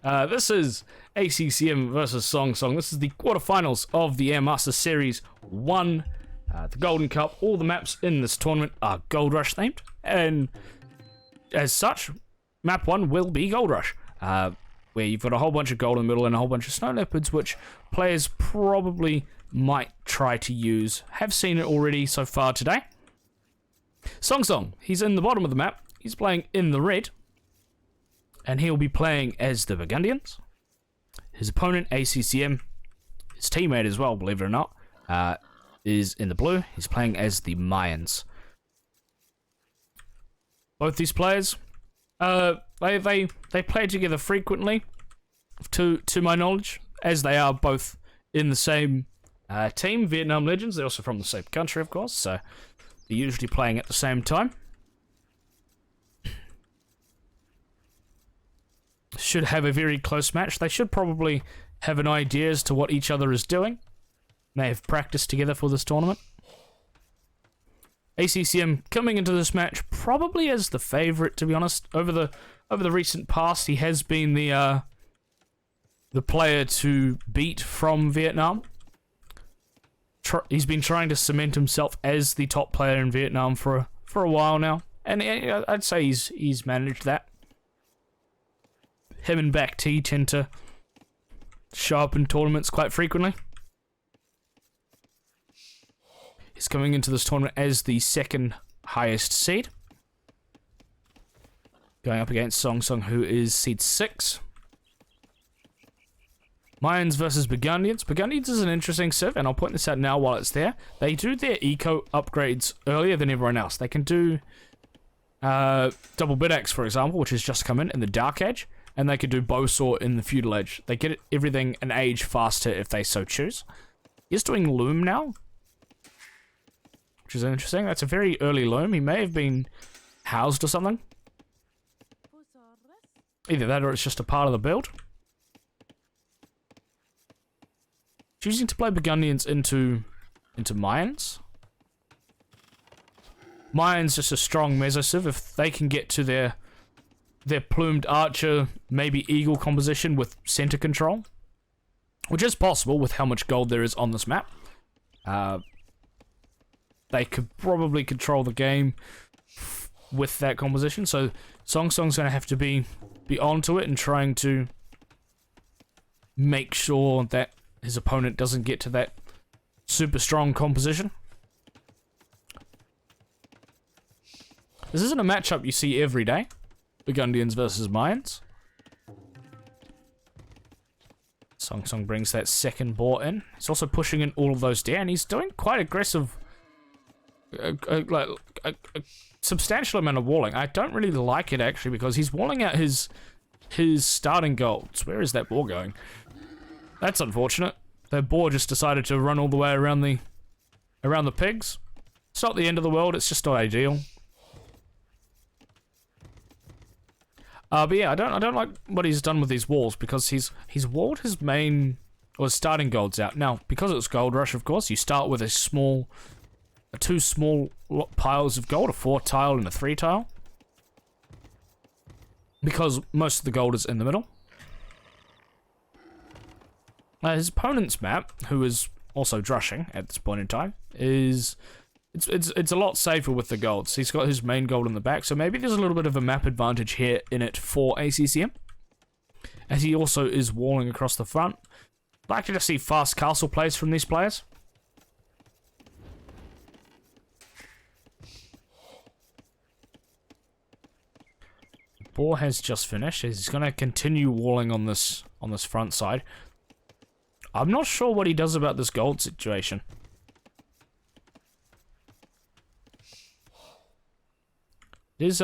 This is ACCM versus SongSong. This is the quarterfinals of the Ayre Masters Series I. The Golden Cup. All the maps in this tournament are Gold Rush themed, and as such, map 1 will be Gold Rush, where you've got a whole bunch of gold in the middle and a whole bunch of snow leopards, which players probably might try to use. Have seen it already so far today. SongSong, he's in the bottom of the map. He's playing in the red, and he'll be playing as the Burgundians. His opponent, ACCM, his teammate as well, believe it or not, is in the blue. He's playing as the Mayans. Both these players, they play together frequently, to my knowledge, as they are both in the same team, Vietnam Legends. They're also from the same country, of course, so they're usually playing at the same time. Should have a very close match. They should probably have an idea as to what each other is doing. They have practiced together for this tournament. ACCM coming into this match probably as the favorite, to be honest. Over the recent past, he has been the player to beat from Vietnam. He's been trying to cement himself as the top player in Vietnam for a while now, and I'd say he's managed that. Him and Back T tend to show up in tournaments quite frequently. He's coming into this tournament as the second highest seed, going up against SongSong, who is seed 6. Mayans versus Burgundians. Burgundians is an interesting civ, and I'll point this out now while it's there. They do their eco upgrades earlier than everyone else. They can do double bid axe, for example, which has just come in the Dark Age, and they could do bowsaw in the Feudal Age. They get everything an age faster if they so choose. He's doing loom now, which is interesting. That's a very early loom. He may have been housed or something. Either that or it's just a part of the build. Choosing to play Burgundians into Mayans. Mayans just a strong meso civ. If they can get to their plumed archer, maybe eagle composition with center control, which is possible with how much gold there is on this map. They could probably control the game with that composition, so SongSong's going to have to be onto it and trying to make sure that his opponent doesn't get to that super strong composition. This isn't a matchup you see every day, Burgundians versus Mayans. SongSong brings that second boar in. He's also pushing in all of those down. He's doing quite aggressive, like a substantial amount of walling. I don't really like it, actually, because he's walling out his starting golds. Where is that boar going? That's unfortunate. That boar just decided to run all the way around the pigs. It's not the end of the world. It's just not ideal. But yeah, I don't like what he's done with these walls, because he's walled his main or his starting golds out. Now, because it's Gold Rush, of course, you start with two small piles of gold, a 4 tile and a 3 tile, because most of the gold is in the middle. His opponent's map, who is also drushing at this point in time, it's a lot safer with the golds. He's got his main gold in the back, so maybe there's a little bit of a map advantage here in it for ACCM, as he also is walling across the front. I'd like to just see fast castle plays from these players. Boar has just finished. He's going to continue walling on this front side. I'm not sure what he does about this gold situation. It is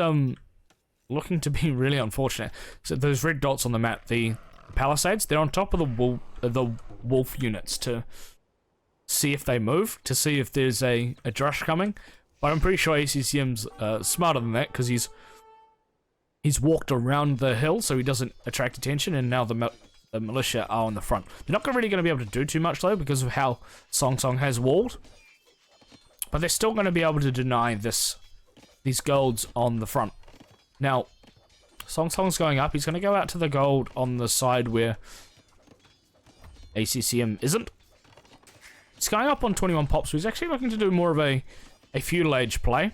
looking to be really unfortunate. So those red dots on the map, the palisades, they're on top of the wolf units to see if they move, to see if there's a drush coming. But I'm pretty sure ACCM's smarter than that, because he's walked around the hill so he doesn't attract attention, and now the militia are on the front. They're not really going to be able to do too much, though, because of how SongSong has walled. But they're still going to be able to deny these golds on the front. Now, SongSong's going up. He's going to go out to the gold on the side where ACCM isn't. He's going up on 21 pops, so he's actually looking to do more of a feudal age play.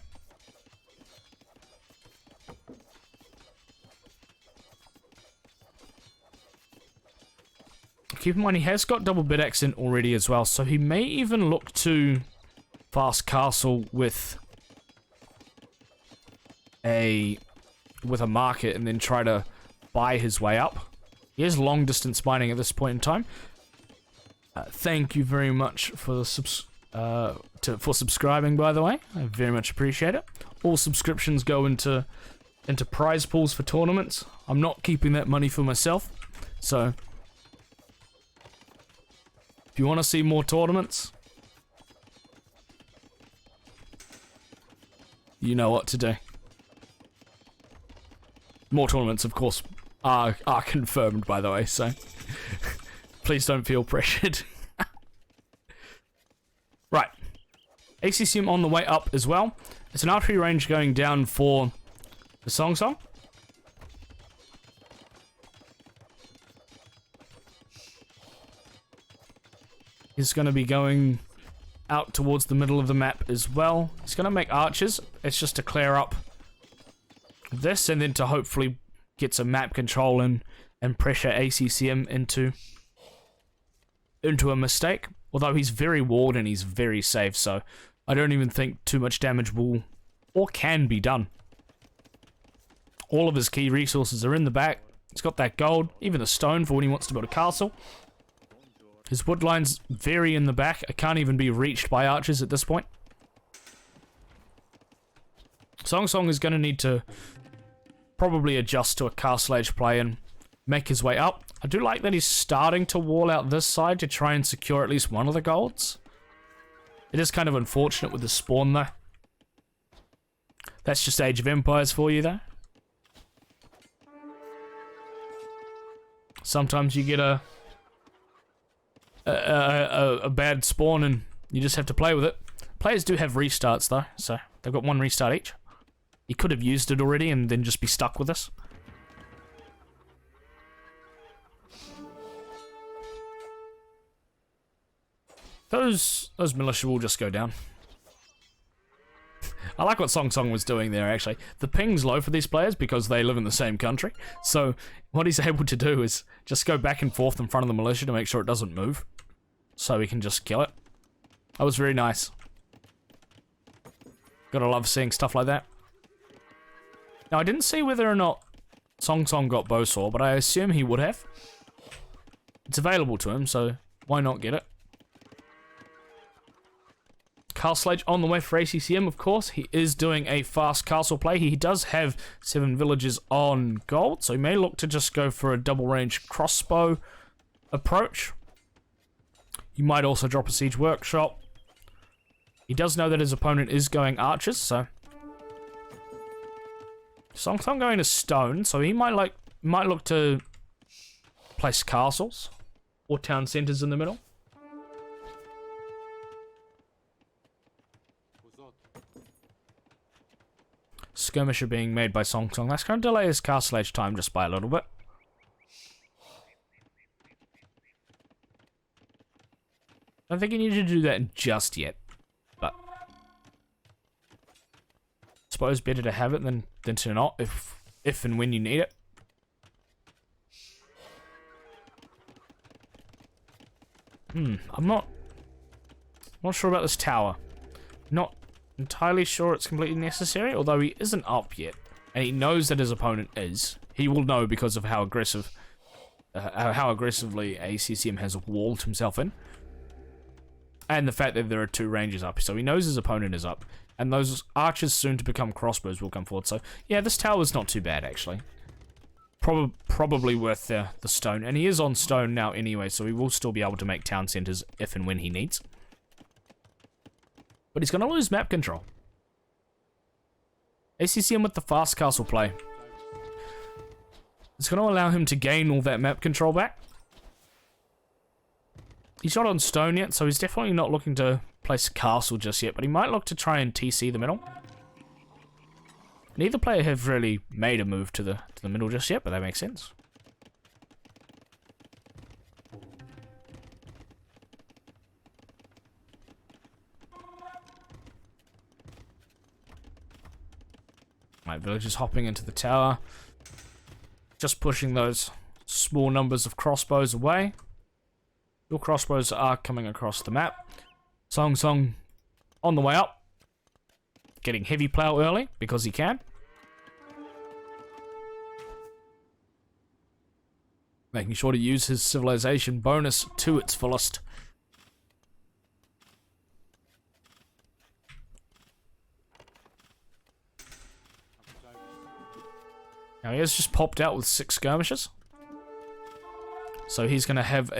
Keep in mind, he has got double bid accent already as well, so he may even look to fast castle with a market and then try to buy his way up. He is long distance mining at this point in time. Thank you very much for for subscribing, by the way. I very much appreciate it. All subscriptions go into prize pools for tournaments. I'm not keeping that money for myself, so if you want to see more tournaments, you know what to do. More tournaments, of course, are confirmed, by the way, so please don't feel pressured. Right. ACCM on the way up as well. It's an archery range going down for the SongSong. He's going to be going out towards the middle of the map as well. He's going to make archers. It's just to clear up this and then to hopefully get some map control in and pressure ACCM into a mistake. Although he's very walled and he's very safe, so I don't even think too much damage will or can be done. All of his key resources are in the back. He's got that gold, even the stone for when he wants to build a castle. His wood lines very in the back. It can't even be reached by archers at this point. SongSong is going to need to probably adjust to a castle age play and make his way up. I do like that he's starting to wall out this side to try and secure at least one of the golds. It is kind of unfortunate with the spawn though. That's just Age of Empires for you though. Sometimes you get a bad spawn and you just have to play with it. Players do have restarts though, so they've got one restart each. You could have used it already and then just be stuck with this. Those militia will just go down. I like what SongSong was doing there, actually. The ping's low for these players because they live in the same country. So what he's able to do is just go back and forth in front of the militia to make sure it doesn't move. So he can just kill it. That was very nice. Gotta love seeing stuff like that. Now, I didn't see whether or not SongSong got Bowsaw, but I assume he would have. It's available to him, so why not get it? Castle Age on the way for ACCM, of course. He is doing a fast castle play. He does have 7 villages on gold, so he may look to just go for a double range crossbow approach. He might also drop a siege workshop. He does know that his opponent is going archers, so SongSong going to stone, so he might look to place castles or town centers in the middle. Skirmisher being made by SongSong. That's going to delay his castle age time just by a little bit. I don't think you need to do that just yet, but I suppose better to have it than to not if and when you need it. I'm not sure about this tower. Not entirely sure it's completely necessary, although he isn't up yet, and he knows that his opponent is. He will know because of how aggressively ACCM has walled himself in, and the fact that there are 2 ranges up, so he knows his opponent is up, and those archers soon to become crossbows will come forward. So yeah, this tower is not too bad actually. Probably worth the stone, and he is on stone now anyway, so he will still be able to make town centers if and when he needs. But he's going to lose map control. ACCM with the fast castle play. It's going to allow him to gain all that map control back. He's not on stone yet, so he's definitely not looking to place a castle just yet, but he might look to try and TC the middle. And Neither player have really made a move to the middle just yet, but that makes sense. Right, villagers hopping into the tower. Just pushing those small numbers of crossbows away. Your crossbows are coming across the map. SongSong on the way up. Getting heavy plow early, because he can. Making sure to use his civilization bonus to its fullest. Now he has just popped out with 6 skirmishes. So he's going to have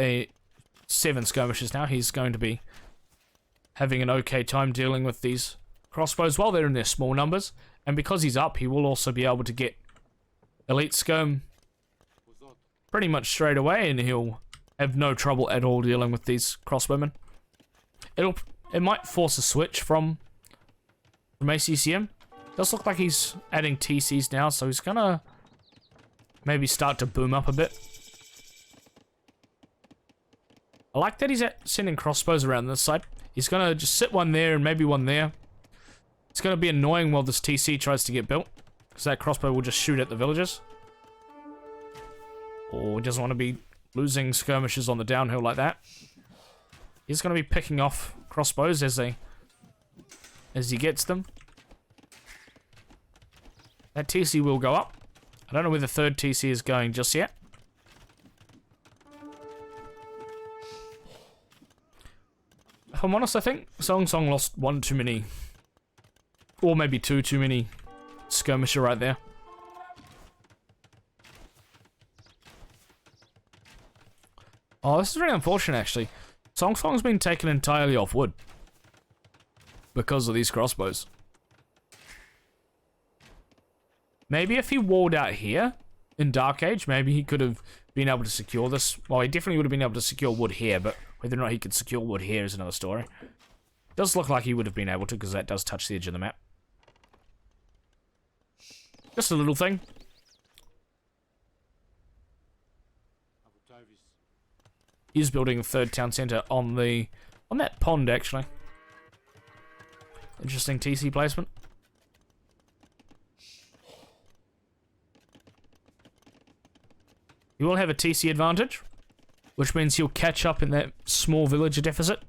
7 skirmishes now. He's going to be having an okay time dealing with these crossbows while they're in their small numbers. And because he's up, he will also be able to get elite skirm pretty much straight away, and he'll have no trouble at all dealing with these crossbowmen. It might force a switch from ACCM. Does look like he's adding TCs now, so he's gonna maybe start to boom up a bit. I like that he's sending crossbows around this side. He's gonna just sit one there and maybe one there. It's gonna be annoying while this TC tries to get built, because that crossbow will just shoot at the villagers. Or he doesn't want to be losing skirmishes on the downhill like that. He's gonna be picking off crossbows as he gets them. That TC will go up. I don't know where the third TC is going just yet. If I'm honest, I think SongSong lost 1 too many, or maybe 2 too many skirmisher right there. Oh, this is really unfortunate, actually. SongSong's been taken entirely off wood because of these crossbows. Maybe if he walled out here in Dark Age, maybe he could have been able to secure this. Well, he definitely would have been able to secure wood here, but whether or not he could secure wood here is another story. Does look like he would have been able to, because that does touch the edge of the map. Just a little thing. He's building a 3rd town centre on that pond, actually. Interesting TC placement. He will have a TC advantage, which means he'll catch up in that small villager deficit.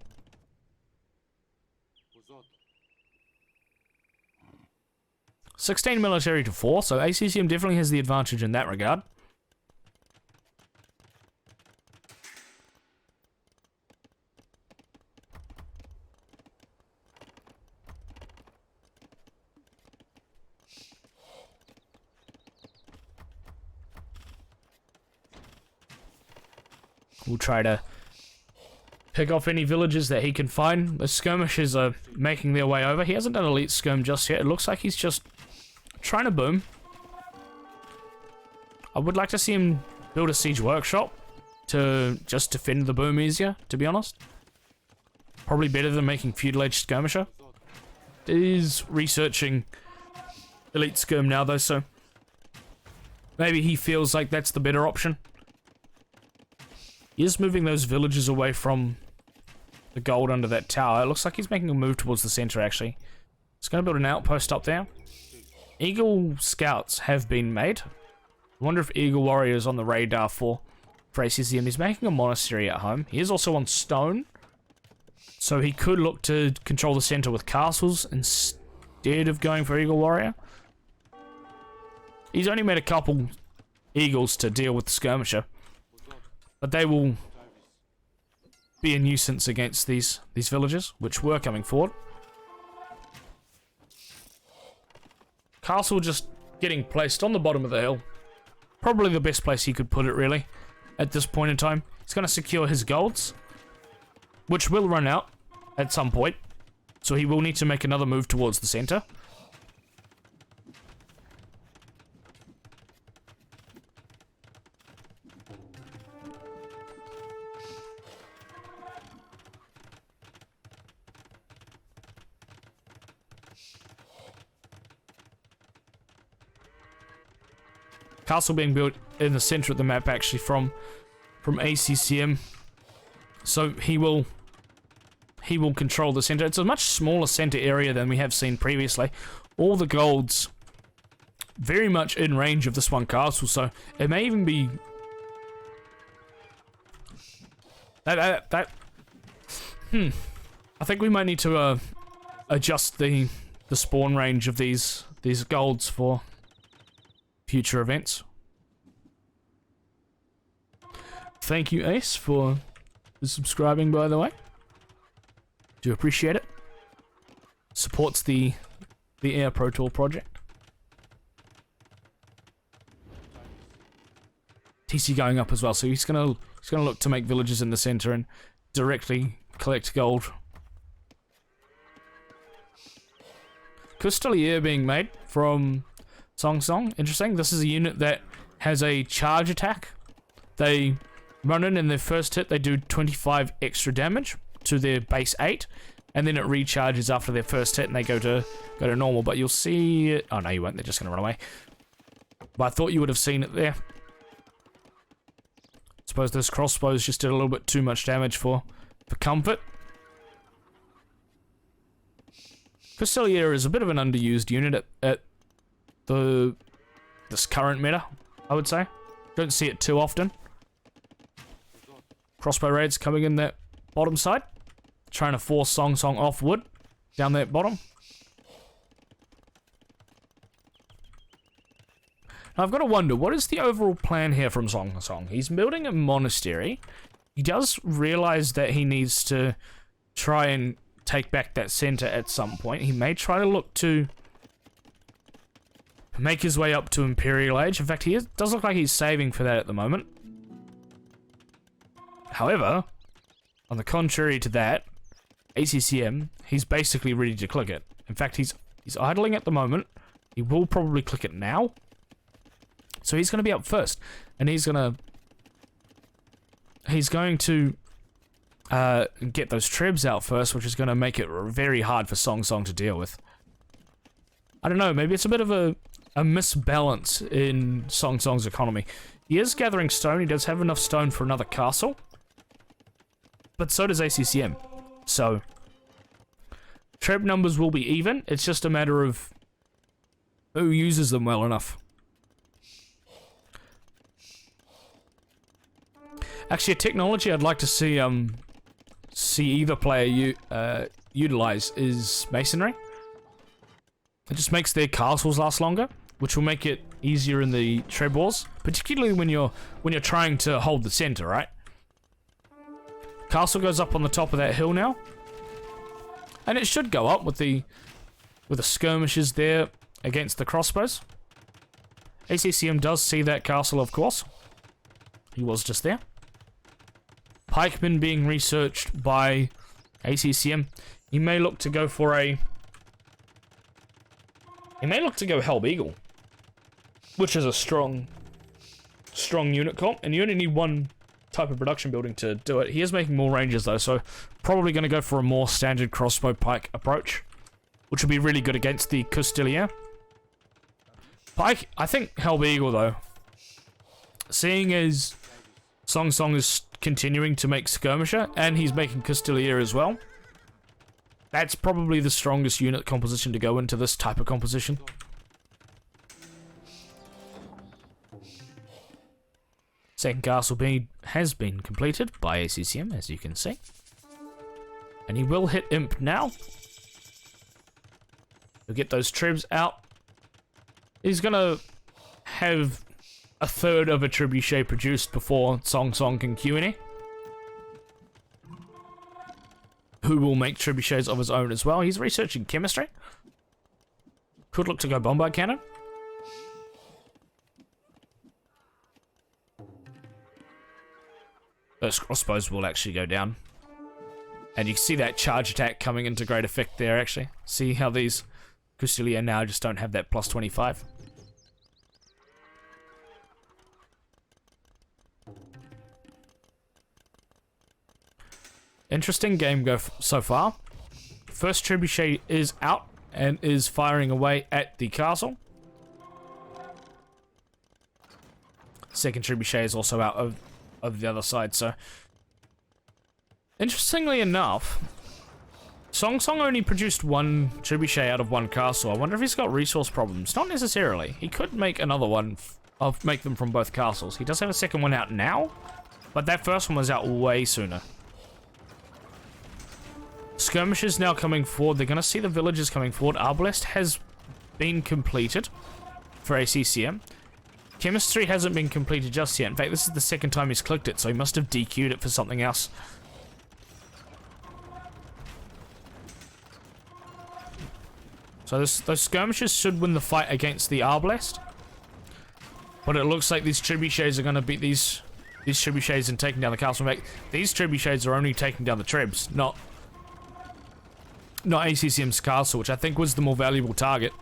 $16 military to 4, so ACCM definitely has the advantage in that regard. We'll try to pick off any villages that he can find. The skirmishers are making their way over. He hasn't done elite skirm just yet. It looks like he's just trying to boom. I would like to see him build a siege workshop to just defend the boom easier, to be honest. Probably better than making feudal age skirmisher. He's researching elite skirm now though, so maybe he feels like that's the better option. He is moving those villages away from the gold under that tower. It looks like he's making a move towards the center, actually. He's going to build an outpost up there. Eagle scouts have been made. I wonder if Eagle Warrior is on the radar for ACCM. He's making a monastery at home. He is also on stone, so he could look to control the center with castles instead of going for Eagle Warrior. He's only made a couple eagles to deal with the skirmisher, but they will be a nuisance against these villagers, which were coming forward. Castle just getting placed on the bottom of the hill. Probably the best place he could put it, really, at this point in time. He's going to secure his golds, which will run out at some point, so he will need to make another move towards the center. Castle being built in the center of the map, actually, from ACCM. So he will control the center. It's a much smaller center area than we have seen previously. All the golds very much in range of this one castle, so it may even be I think we might need to adjust the spawn range of these golds for future events. Thank you, Ace, for subscribing, by the way. Do appreciate it. Supports the Air Pro Tour project. TC going up as well, so he's gonna look to make villages in the center and directly collect gold. Custelier being made from SongSong. Interesting. This is a unit that has a charge attack. They run in their first hit, they do 25 extra damage to their base 8, and then it recharges after their first hit and they go to normal. But you'll see it. Oh no, you won't, they're just gonna run away. But I thought you would have seen it there. Suppose this crossbows just did a little bit too much damage for comfort. Custelier is a bit of an underused unit at this current meta, I would say. Don't see it too often. Crossbow raids coming in that bottom side, trying to force SongSong off wood down that bottom. Now I've got to wonder, what is the overall plan here from SongSong? He's building a monastery. He does realize that he needs to try and take back that center at some point. He may try to look to make his way up to Imperial Age. In fact, does look like he's saving for that at the moment. However, on the contrary to that, ACCM, he's basically ready to click it. In fact, he's idling at the moment. He will probably click it now. So he's going to be up first, and he's going to get those trebs out first, which is going to make it very hard for SongSong to deal with. I don't know, maybe it's a bit of a misbalance in SongSong's economy. He is gathering stone, he does have enough stone for another castle, but so does ACCM. So, treb numbers will be even, it's just a matter of who uses them well enough. Actually, a technology I'd like to see either player utilize is masonry. It just makes their castles last longer, which will make it easier in the treb wars, particularly when you're trying to hold the center, right? Castle goes up on the top of that hill now, and it should go up with the skirmishes there against the crossbows. ACCM does see that castle, of course. He was just there. Pikemen being researched by ACCM. He may look to go for Helb Eagle, which is a strong unit comp, and you only need one type of production building to do it. He is making more ranges though, so probably going to go for a more standard crossbow pike approach, which would be really good against the Custelier. Pike, I think Helb Eagle though, seeing as SongSong is continuing to make skirmisher, and he's making Custelier as well, that's probably the strongest unit composition to go into this type of composition. Second castle has been completed by ACCM, as you can see. And he will hit Imp now. He'll get those trebs out. He's gonna have a third of a trebuchet produced before SongSong can queue any. Who will make trebuchets of his own as well. He's researching chemistry. Could look to go bombard cannon. Those crossbows will actually go down. And you can see that charge attack coming into great effect there, actually. See how these Custelier now just don't have that plus 25. Interesting game so far. First trebuchet is out and is firing away at the castle. second trebuchet is also out of the other side, so... Interestingly enough, SongSong only produced one trebuchet out of one castle. I wonder if he's got resource problems. Not necessarily. He could make another one, make them from both castles. He does have a second one out now, but that first one was out way sooner. Skirmishes now coming forward. They're going to see the villagers coming forward. Arbalest has been completed for ACCM. Chemistry hasn't been completed just yet. In fact, this is the second time he's clicked it, so he must have DQ'd it for something else. So those skirmishes should win the fight against the Arbalest. But it looks like these trebuchets are going to beat these trebuchets and taking down the castle. In fact, these trebuchets are only taking down the trebs, not ACCM's castle, which I think was the more valuable target.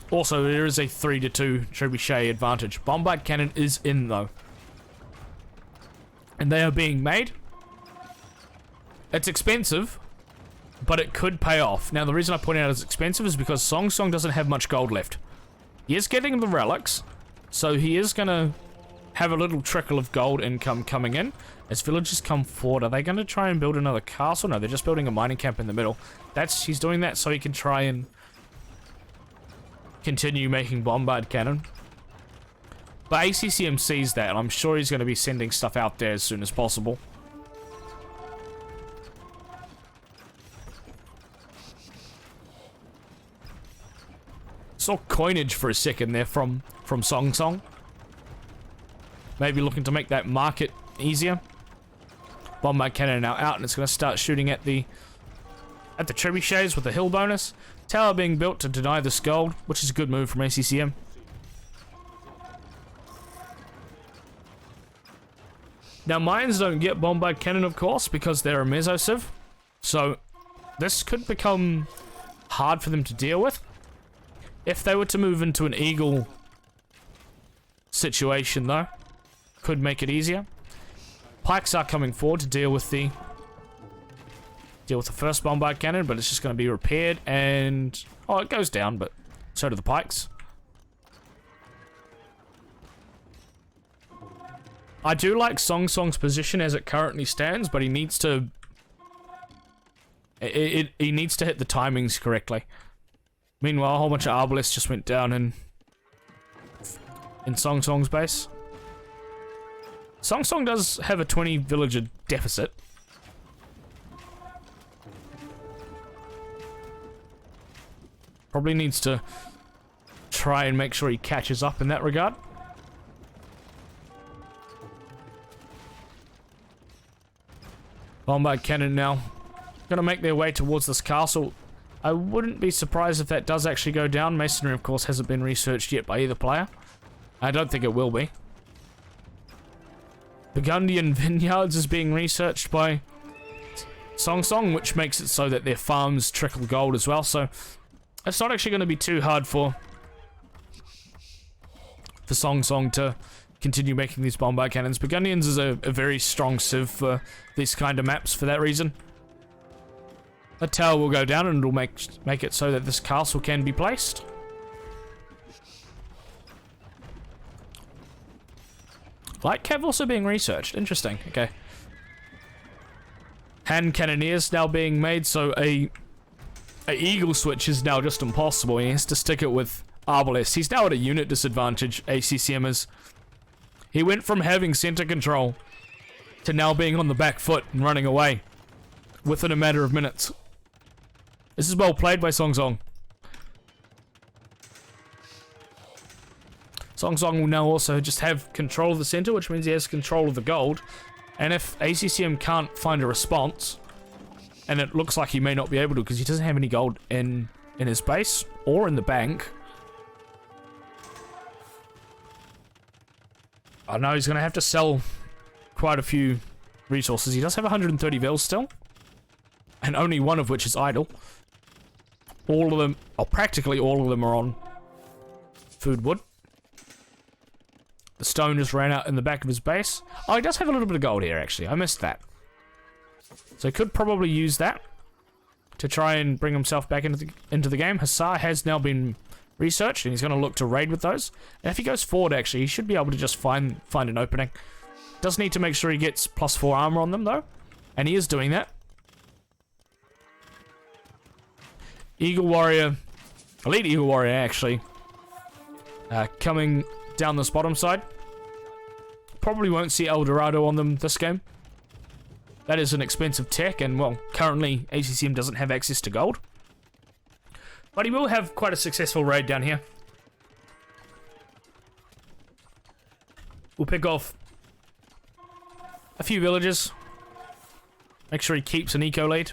Also, there is a 3-2 trebuchet advantage. Bombard cannon is in, though. And they are being made. It's expensive, but it could pay off. Now, the reason I point out it's expensive is because SongSong doesn't have much gold left. He is getting the relics, so he is going to have a little trickle of gold income coming in. As villagers come forward, are they going to try and build another castle? No, they're just building a mining camp in the middle. He's doing that so he can try and continue making bombard cannon. But ACCM sees that, and I'm sure he's going to be sending stuff out there as soon as possible. Saw coinage for a second there from SongSong. Maybe looking to make that market easier. Bombard cannon now out, and it's going to start shooting at the trebuchets with the hill bonus. Tower being built to deny this gold, which is a good move from ACCM. Now, mines don't get bombard cannon, of course, because they're a mesosiv. So, this could become hard for them to deal with. If they were to move into an eagle situation, though, could make it easier. Pikes are coming forward to deal with the first bombard cannon, but it's just going to be repaired, and oh, it goes down, but so do the pikes. I do like SongSong's position as it currently stands, but he needs to he needs to hit the timings correctly. Meanwhile, a whole bunch of Arbalists just went down in SongSong's base. SongSong does have a 20 villager deficit. Probably needs to try and make sure he catches up in that regard. Bombard cannon now gonna make their way towards this castle. I wouldn't be surprised if that does actually go down. Masonry, of course, hasn't been researched yet by either player. I don't think it will be. Burgundian Vineyards is being researched by SongSong, which makes it so that their farms trickle gold as well, so it's not actually going to be too hard for SongSong to continue making these bombard cannons. Burgundians is a very strong civ for these kind of maps for that reason. A tower will go down and it'll make it so that this castle can be placed. Light cav also being researched. Interesting. Okay. Hand cannoneers now being made, so a eagle switch is now just impossible. He has to stick it with Arbalest. He's now at a unit disadvantage, ACCM is. He went from having center control to now being on the back foot and running away within a matter of minutes. This is well played by SongSong. SongSong will now also just have control of the center, which means he has control of the gold. And if ACCM can't find a response, and it looks like he may not be able to because he doesn't have any gold in his base or in the bank. I know he's going to have to sell quite a few resources. He does have 130 vils still, and only one of which is idle. All of them, or practically all of them, are on food wood. The stone just ran out in the back of his base. Oh, he does have a little bit of gold here, actually. I missed that. So he could probably use that to try and bring himself back into the game. Hussar has now been research, and he's going to look to raid with those. And if he goes forward, actually, he should be able to just find an opening. Does need to make sure he gets +4 armor on them, though, and he is doing that. Eagle Warrior, Elite Eagle Warrior, actually, coming down this bottom side. Probably won't see El Dorado on them this game. That is an expensive tech, and, well, currently ACCM doesn't have access to gold. But he will have quite a successful raid down here. We'll pick off a few villages. Make sure he keeps an eco lead.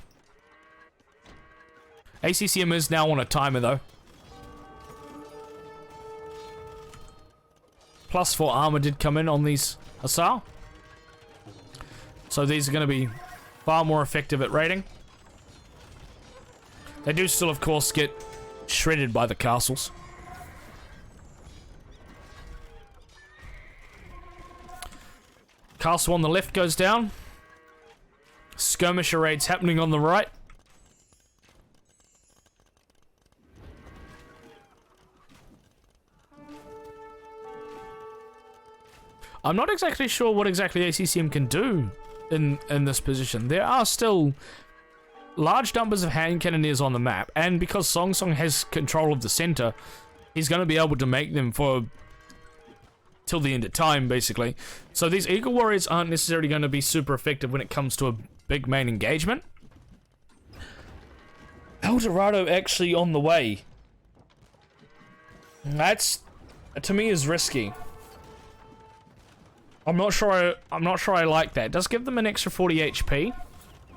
ACCM is now on a timer, though. +4 armor did come in on these Hussar. So these are going to be far more effective at raiding. They do still, of course, get shredded by the castles. Castle on the left goes down. Skirmisher raids happening on the right. I'm not exactly sure what exactly ACCM can do in this position. There are still large numbers of hand cannoneers on the map, and because SongSong has control of the center, he's going to be able to make them for till the end of time, basically. So these Eagle Warriors aren't necessarily going to be super effective when it comes to a big main engagement. El Dorado actually on the way. That's, to me, is risky. I'm not sure I like that. It does give them an extra 40 HP,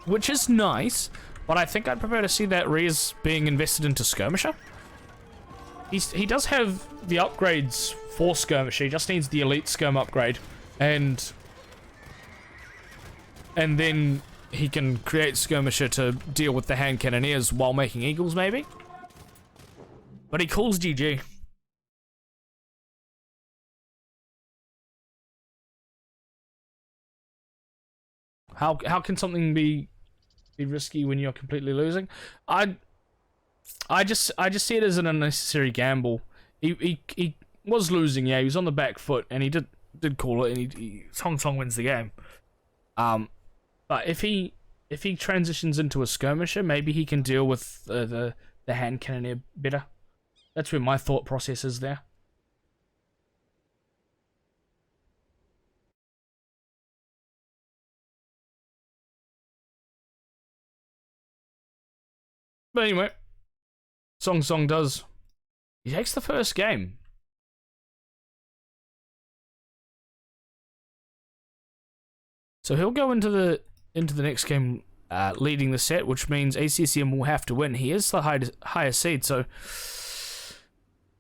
which is nice, but I think I'd prefer to see that res being invested into Skirmisher. He does have the upgrades for Skirmisher. He just needs the Elite Skirm upgrade, and then he can create Skirmisher to deal with the hand cannoneers while making Eagles, maybe. But he calls GG. How can something be risky when you're completely losing? I just see it as an unnecessary gamble. He was losing, yeah. He was on the back foot, and he did call it, and SongSong wins the game. But if he transitions into a skirmisher, maybe he can deal with the hand cannoneer better. That's where my thought process is there. But anyway, SongSong does. He takes the first game. So he'll go into the next game leading the set, which means ACCM will have to win. He is the higher seed, so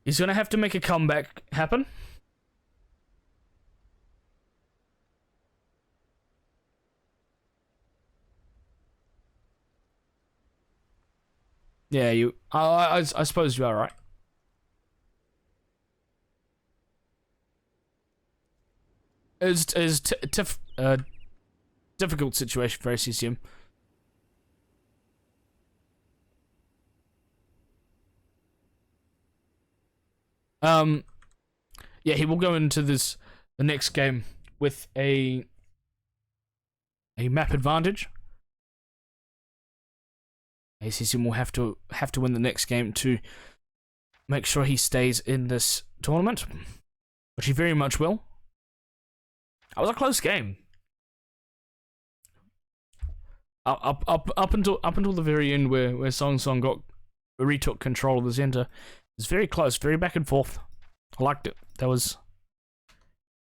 he's going to have to make a comeback happen. Yeah, I suppose you are right. It's difficult situation for ACCM. Yeah, he will go into the next game with a map advantage. ACCM will have to win the next game to make sure he stays in this tournament, which he very much will. That was a close game. Up until the very end, where SongSong retook control of the center. It was very close, very back and forth. I liked it. That was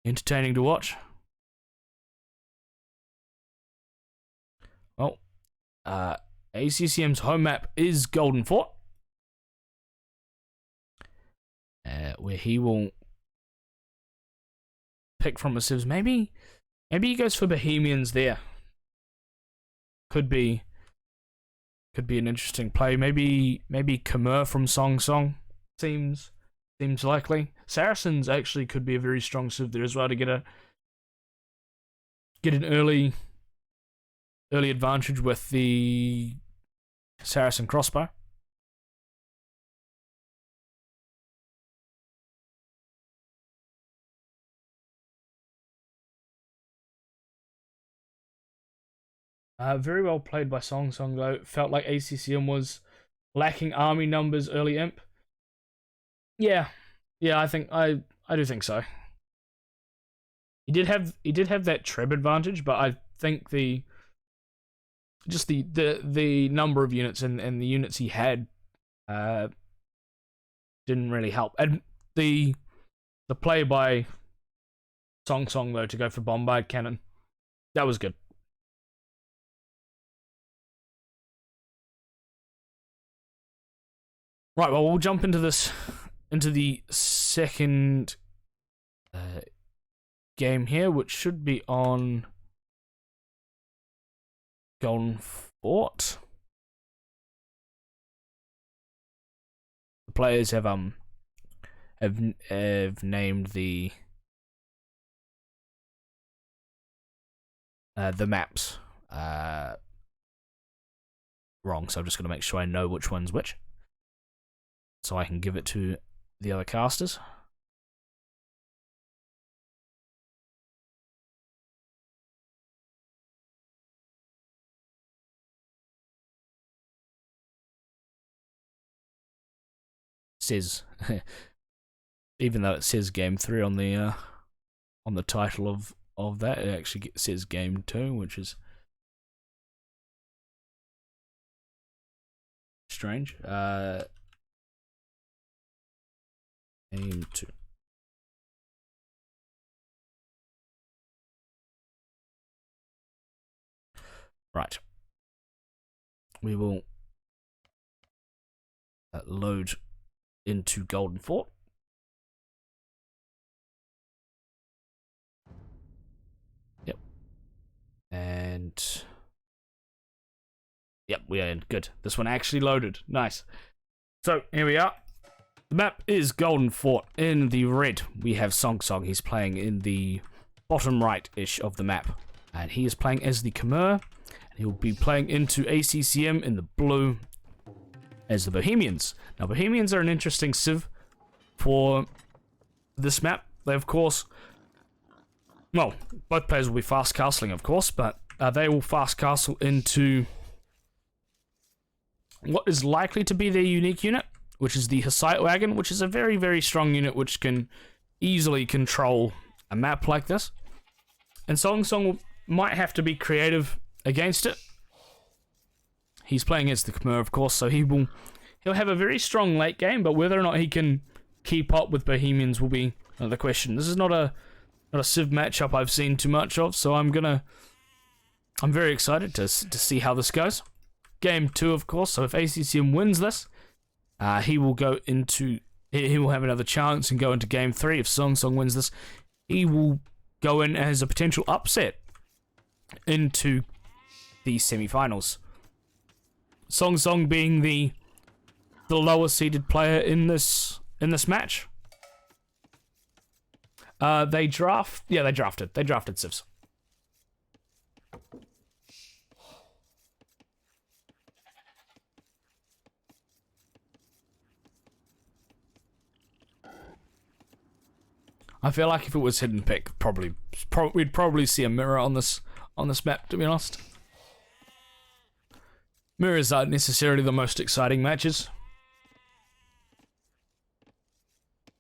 entertaining to watch. Well, ACCM's home map is Golden Fort, where he will pick from a civs. Maybe he goes for Bohemians there. Could be an interesting play. Maybe Khmer from SongSong seems likely. Saracens actually could be a very strong civ there as well to get an early advantage with the Saracen crossbow. Very well played by SongSong though. Felt like ACCM was lacking army numbers early imp. Yeah, yeah, I do think so. He did have that treb advantage, but I think the number of units and the units he had uh didn't really help. And the play by SongSong though to go for bombard cannon, that was good. Right, well, we'll jump into the second game here, which should be on Golden Fort. The players have named the maps wrong, so I'm just going to make sure I know which one's which, so I can give it to the other casters. Says, even though it says game 3 on the title of that, it actually says game 2, which is strange. Game 2. Right. We will load into Golden Fort. Yep. And yep, we are in. Good. This one actually loaded. Nice. So here we are. The map is Golden Fort. In the red, we have SongSong. He's playing in the bottom right-ish of the map. And he is playing as the Khmer. He'll be playing into ACCM in the blue as the Bohemians. Now, Bohemians are an interesting civ for this map. They, of course, well, both players will be fast castling, of course, but they will fast castle into what is likely to be their unique unit, which is the Hussite Wagon, which is a very, very strong unit which can easily control a map like this. And SongSong might have to be creative against it. He's playing as the Khmer, of course, so he'll have a very strong late game, but whether or not he can keep up with Bohemians will be another question. This is not a civ matchup I've seen too much of, so I'm very excited to see how this goes. Game 2, of course, so if ACCM wins this, he will have another chance and go into game 3. If SongSong wins this, he will go in as a potential upset into the semi-finals. SongSong being the lower seeded player in this match. They drafted civs. I feel like if it was hidden pick, we'd probably see a mirror on this map, to be honest. Mirrors aren't necessarily the most exciting matches.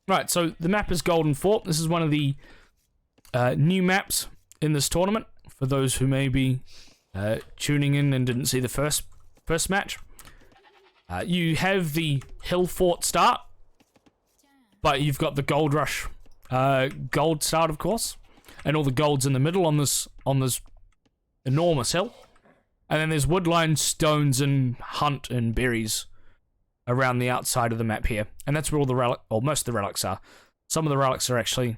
Right, so the map is Golden Fort. This is one of the new maps in this tournament, for those who may be tuning in and didn't see the first match. You have the Hill Fort start, but you've got the Gold Rush gold start, of course, and all the golds in the middle on this enormous hill. And then there's woodline, stones, and hunt and berries around the outside of the map here. And that's where all most of the relics are. Some of the relics are actually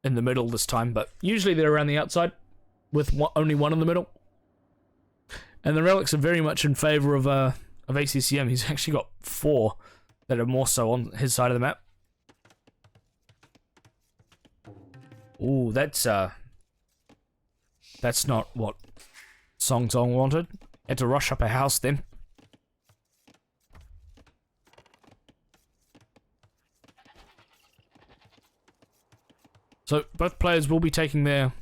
in the middle this time, but usually they're around the outside with only one in the middle. And the relics are very much in favor of ACCM. He's actually got 4 that are more so on his side of the map. Ooh, that's not what SongSong wanted. Had to rush up a house then. So both players will be taking their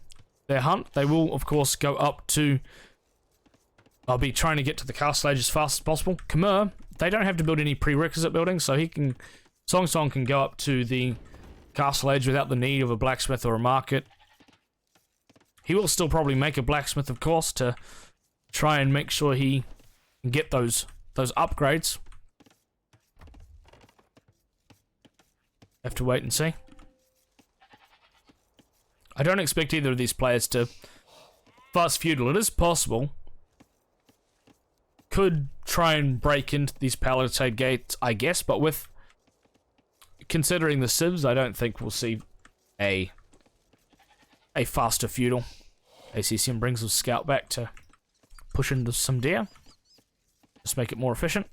their hunt, they will, of course, go up to... I'll be trying to get to the castle age as fast as possible. Khmer, they don't have to build any prerequisite buildings, so he can... SongSong can go up to the castle age without the need of a blacksmith or a market. He will still probably make a blacksmith, of course, to try and make sure he can get those upgrades. Have to wait and see. I don't expect either of these players to fast feudal. It is possible. Could try and break into these palisade gates, I guess, but with considering the civs, I don't think we'll see a faster feudal. ACCM brings his scout back to push into some deer. Just make it more efficient.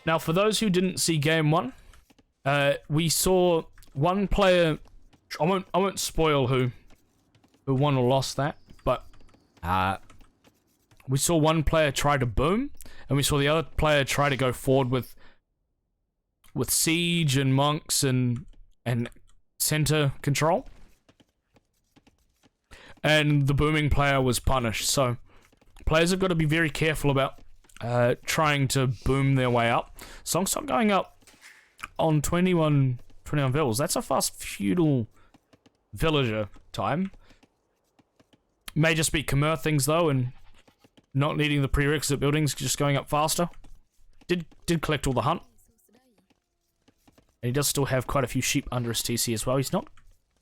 Now, for those who didn't see game one, we saw one player. I won't spoil who won or lost that, but we saw one player try to boom, and we saw the other player try to go forward with siege and monks and center control. And the booming player was punished. So players have got to be very careful about trying to boom their way up. SongSong going up on 21 villas. That's a fast feudal villager time. May just be Khmer things though, and not needing the prerequisite buildings, just going up faster. Did collect all the hunt. And he does still have quite a few sheep under his TC as well. He's not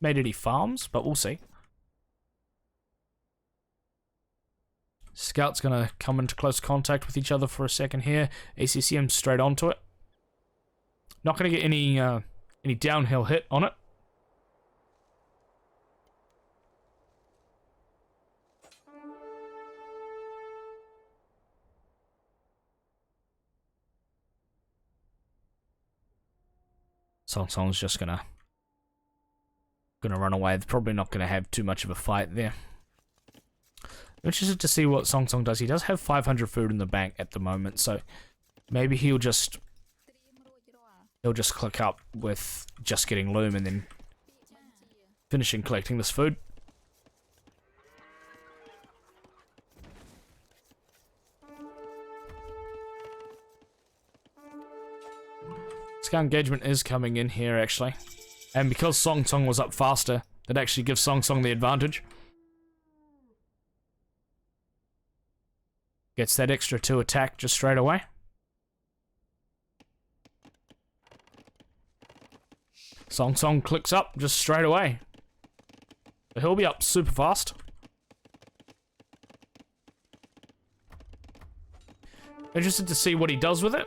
made any farms, but we'll see. Scout's gonna come into close contact with each other for a second here. ACCM straight onto it. Not gonna get any downhill hit on it. SongSong's just gonna run away. They're probably not gonna have too much of a fight there. I'm interested to see what SongSong does. He does have 500 food in the bank at the moment, so maybe he'll just click up with just getting loom and then finishing collecting this food. Scout engagement is coming in here actually, and because SongSong was up faster, it actually gives SongSong the advantage. Gets that extra 2 attack just straight away. SongSong clicks up just straight away. So he'll be up super fast. Interested to see what he does with it.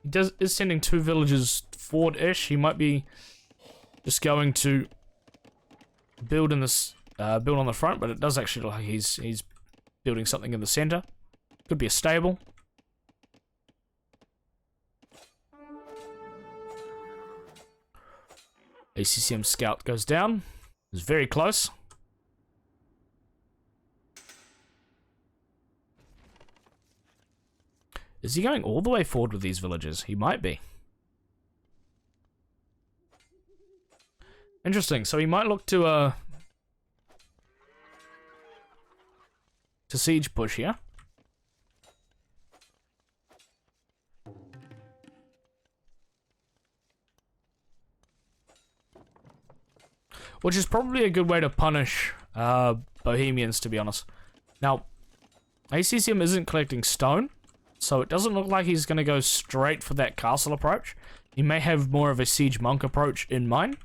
He is sending 2 villagers forward-ish. He might be just going to build in this build on the front, but it does actually look like he's building something in the center. Could be a stable. ACCM scout goes down. It's very close. Is he going all the way forward with these villagers? He might be. Interesting. So he might look to siege push here. Which is probably a good way to punish Bohemians, to be honest. Now, ACCM isn't collecting stone, so it doesn't look like he's going to go straight for that castle approach. He may have more of a siege monk approach in mind.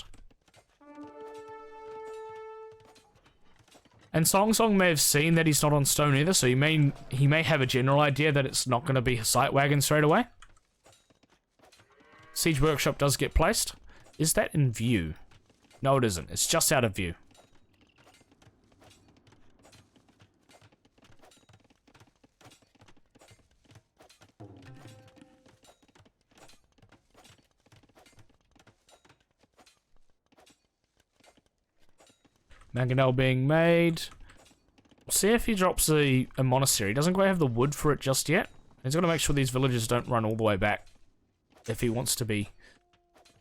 And SongSong may have seen that he's not on stone either, so he may have a general idea that it's not going to be a sight wagon straight away. Siege workshop does get placed. Is that in view? No, it isn't. It's just out of view. Mangonel being made. We'll see if he drops a monastery. He doesn't quite have the wood for it just yet. He's got to make sure these villagers don't run all the way back if he wants to be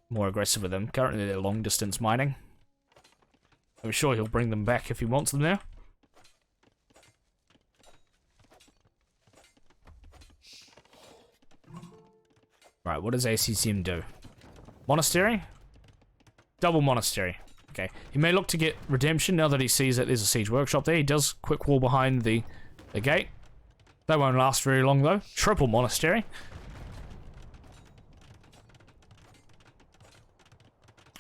more aggressive with them. Currently they're long distance mining. I'm sure he'll bring them back if he wants them there. Right, what does ACCM do? Monastery? Double monastery. Okay, he may look to get redemption now that he sees that there's a siege workshop there. He does quick wall behind the gate. That won't last very long though. Triple monastery.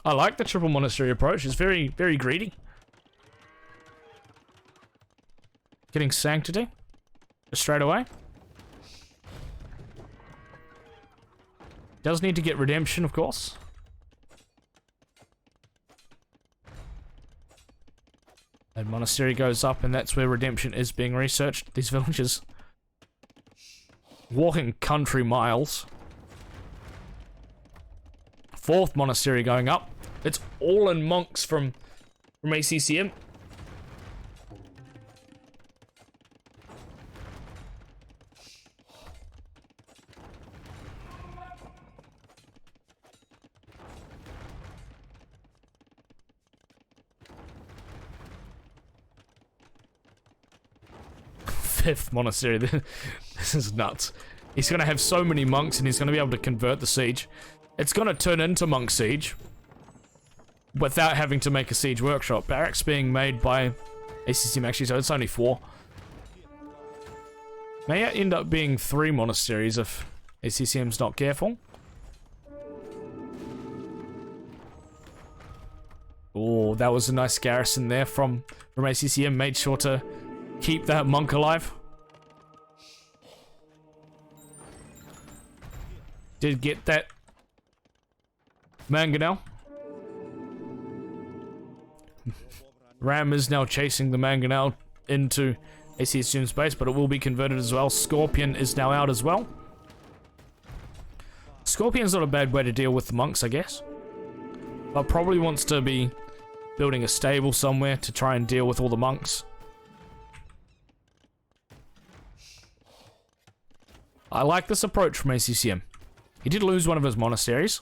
I like the triple monastery approach. It's very, very greedy. Getting sanctity just straight away. Does need to get redemption, of course. And monastery goes up, and that's where redemption is being researched. These villagers walking country miles. Fourth monastery going up. It's all in monks from ACCM. Fifth monastery. This is nuts. He's going to have so many monks and he's going to be able to convert the siege. It's going to turn into monk siege without having to make a siege workshop. Barracks being made by ACCM actually, so it's only 4. May end up being 3 monasteries if ACCM's not careful. Oh, that was a nice garrison there from ACCM. Made sure to keep that monk alive. Did get that mangonel. Ram is now chasing the mangonel into ACCM space, but it will be converted as well. Scorpion is now out as well. Scorpion's not a bad way to deal with the monks, I guess. But probably wants to be building a stable somewhere to try and deal with all the monks. I like this approach from ACCM. He did lose one of his monasteries.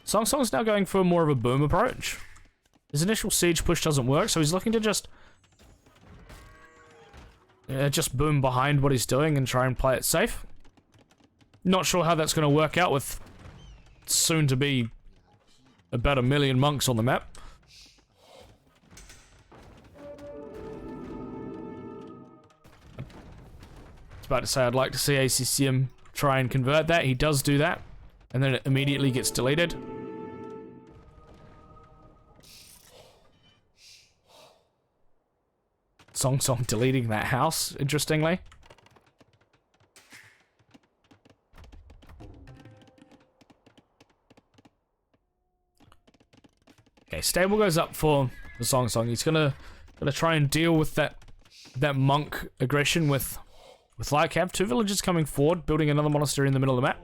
SongSong's now going for more of a boom approach. His initial siege push doesn't work, so he's looking to just boom behind what he's doing and try and play it safe. Not sure how that's going to work out with soon to be about 1 million monks on the map. I was about to say I'd like to see ACCM try and convert that. He does do that, and then it immediately gets deleted. SongSong deleting that house, interestingly. Okay, stable goes up for the SongSong. He's gonna try and deal with that monk aggression with Lycav. 2 villagers coming forward, building another monastery in the middle of the map.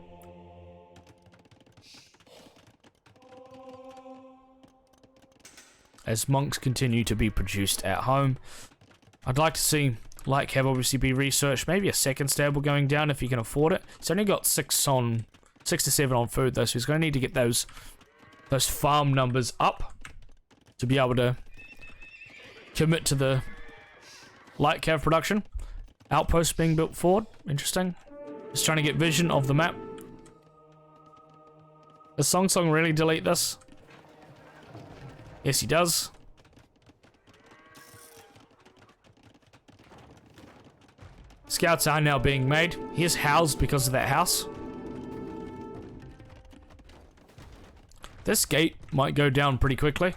As monks continue to be produced at home. I'd like to see Lycav obviously be researched. Maybe a second stable going down if he can afford it. He's only got 6 to 7 on food though, so he's going to need to get those farm numbers up to be able to commit to the Lycav production. Outposts being built forward. Interesting. Just trying to get vision of the map. Does SongSong really delete this? Yes, he does. Scouts are now being made. He is housed because of that house. This gate might go down pretty quickly.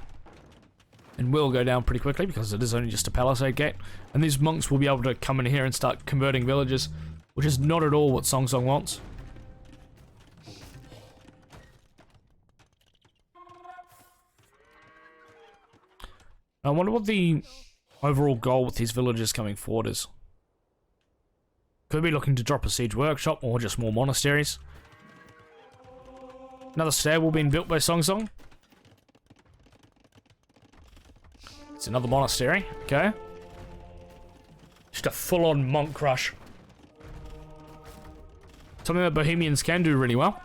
And will go down pretty quickly because it is only just a palisade gate. And these monks will be able to come in here and start converting villages, which is not at all what SongSong wants. I wonder what the overall goal with these villagers coming forward is. Could be looking to drop a siege workshop or just more monasteries. Another stable being built by SongSong. It's another monastery, okay. Just a full-on monk rush. Something that Bohemians can do really well.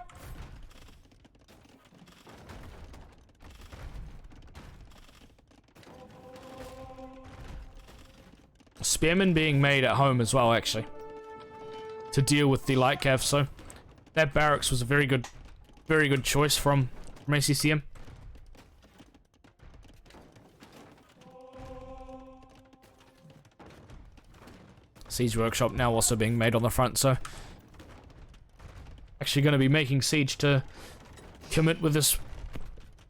Spearmen being made at home as well, actually, to deal with the light cav. So that barracks was a very good choice from ACCM. Siege workshop now also being made on the front, so actually going to be making siege to commit with this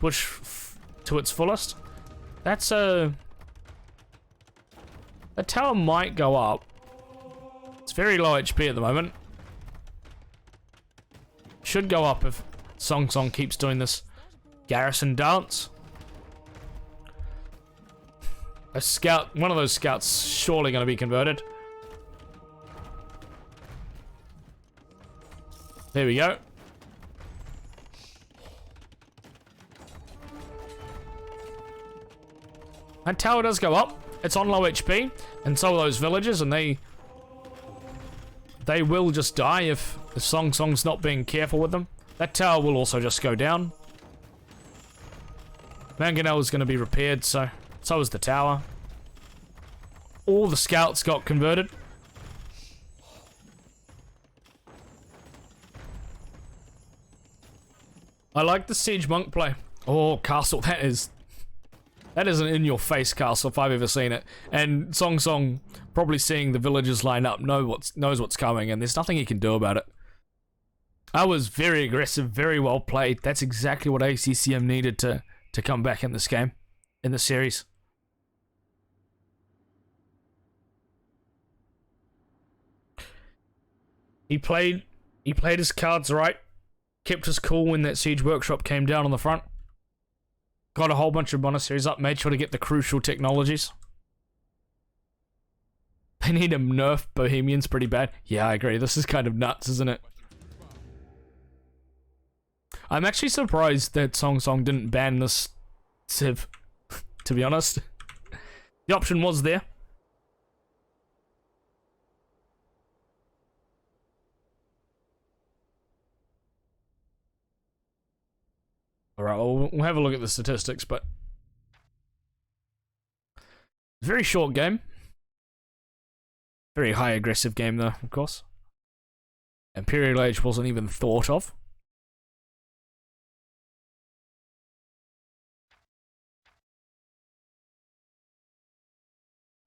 push to its fullest. That's a tower might go up. It's very low HP at the moment. Should go up if SongSong keeps doing this garrison dance. A scout, one of those scouts, surely going to be converted. There we go. That tower does go up. It's on low HP, and so are those villagers, and they will just die if SongSong's not being careful with them. That tower will also just go down. Mangonel is going to be repaired, so is the tower. All the scouts got converted. I like the siege monk play. Oh, castle, that is an in-your-face castle if I've ever seen it. And SongSong, probably seeing the villagers line up, knows what's coming, and there's nothing he can do about it. I was very aggressive, very well played. That's exactly what ACCM needed to come back in this game, in the series. He played his cards right. Kept us cool when that siege workshop came down on the front. Got a whole bunch of monasteries up, made sure to get the crucial technologies. They need to nerf Bohemians pretty bad. Yeah, I agree. This is kind of nuts, isn't it? I'm actually surprised that SongSong didn't ban this civ, to be honest. The option was there. Alright, well, we'll have a look at the statistics, but very short game. Very high aggressive game though, of course. Imperial Age wasn't even thought of.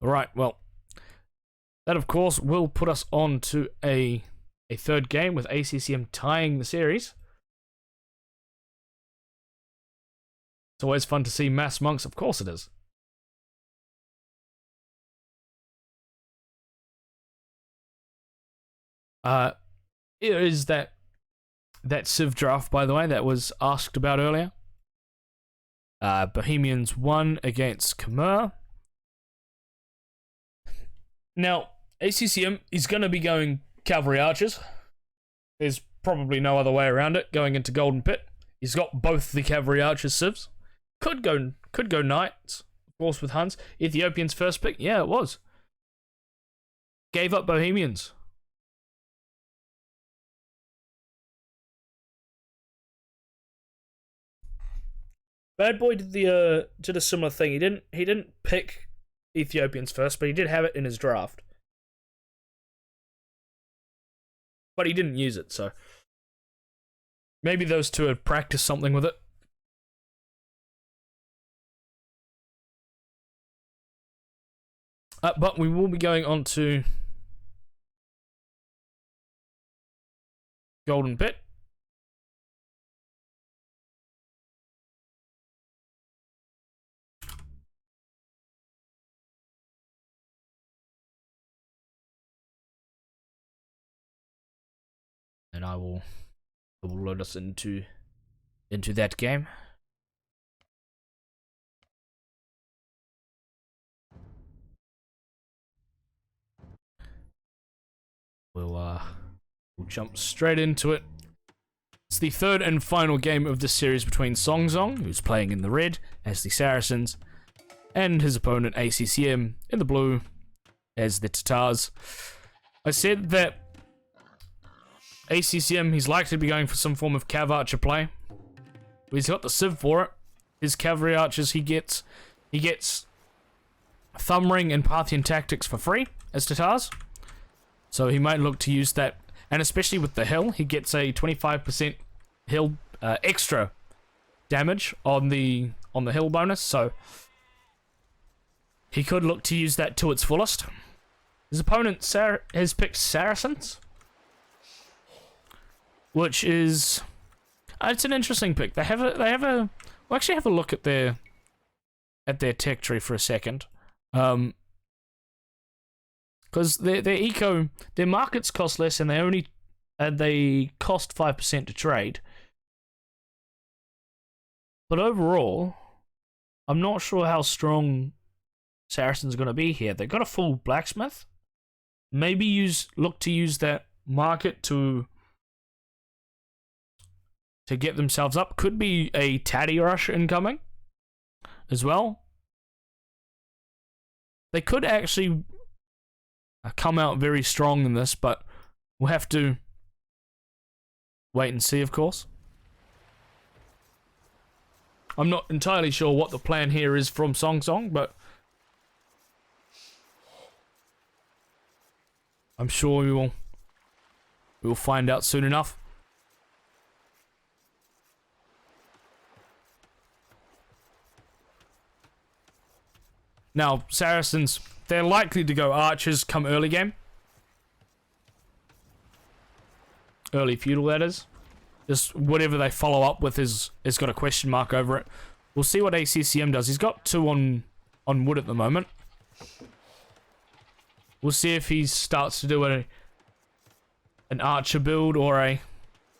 Alright, well, that of course will put us on to a third game with ACCM tying the series. It's always fun to see mass monks, of course it is. It is that civ draft, by the way, that was asked about earlier. Bohemians won against Khmer. Now, ACCM is going to be going cavalry archers. There's probably no other way around it, going into Golden Pit. He's got both the cavalry archers civs. Could go knights, of course, with Huns. Ethiopians first pick, yeah, it was. Gave up Bohemians. Bad Boy did a similar thing. He didn't pick Ethiopians first, but he did have it in his draft. But he didn't use it, so maybe those two had practiced something with it. But we will be going on to Golden Pit. And I will load us into that game. We'll jump straight into it. It's the third and final game of this series between SongSong, who's playing in the red as the Saracens, and his opponent ACCM in the blue as the Tatars. I said that ACCM, he's likely to be going for some form of cav archer play. He's got the Civ for it. His cavalry archers, he gets Thumb Ring and Parthian Tactics for free as Tatars. So he might look to use that, and especially with the hill, he gets a 25% hill extra damage on the hill bonus. So he could look to use that to its fullest. His opponent has picked Saracens, which is it's an interesting pick. They have a. We'll actually have a look at their tech tree for a second. Because their markets cost less, and they cost 5% to trade. But overall, I'm not sure how strong Saracen's going to be here. They've got a full blacksmith. Maybe look to use that market to get themselves up. Could be a Tatty Rush incoming as well. They could actually come out very strong in this, but we'll have to wait and see, of course. I'm not entirely sure what the plan here is from SongSong, but I'm sure we will find out soon enough. Now, Saracens, they're likely to go archers come early game. Early feudal, that is. Just whatever they follow up with has got a question mark over it. We'll see what ACCM does. He's got 2 on wood at the moment. We'll see if he starts to do an archer build or a